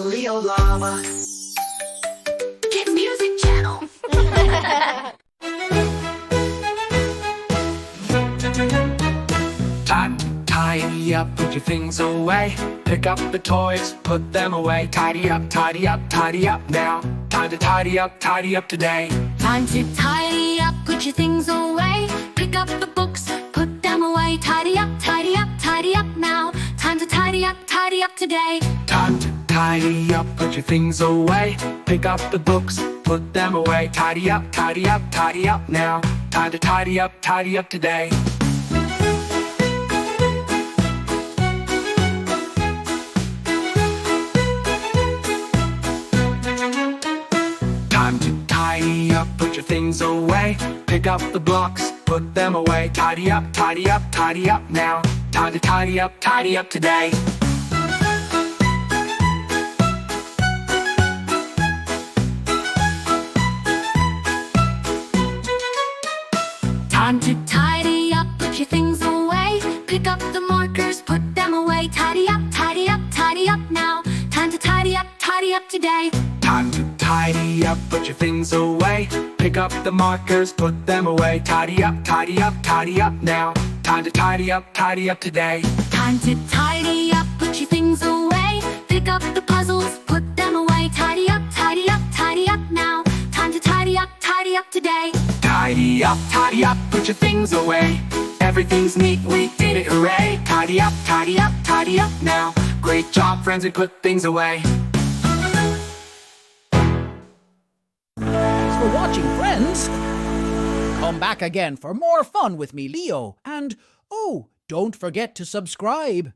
Leo Llama. Kids Music Channel. Time to tidy up, put your things away. Pick up the toys, put them away. Tidy up, tidy up, tidy up now. Time to tidy up today. Time to tidy up, put your things away. Pick up the books, put them away. Tidy up, tidy up, tidy up now. Time to tidy up today. Time to tidy up, put your things away. Pick up the books, put them away. Tidy up, tidy up, tidy up now. Time to tidy up today. Time to tidy up, put your things away. Pick up the blocks, put them away. Tidy up, tidy up, tidy up now. Time to tidy up today. Time to tidy up, put your things away. Pick up the markers, put them away. Tidy up, tidy up, tidy up now. Time to tidy up today. Time to tidy up, put your things away. Pick up the markers, put them away. Tidy up, tidy up, tidy up now. Time to tidy up today. Time to tidy up, put your things away. Pick up the puzzles, put them away. Tidy up, tidy up, tidy up now. Time to tidy up today. Tidy up, put your things away. Everything's neat, we did it, hooray. Tidy up now. Great job, friends, we put things away. Thanks for watching, friends. Come back again for more fun with me, Leo. And, oh, don't forget to subscribe.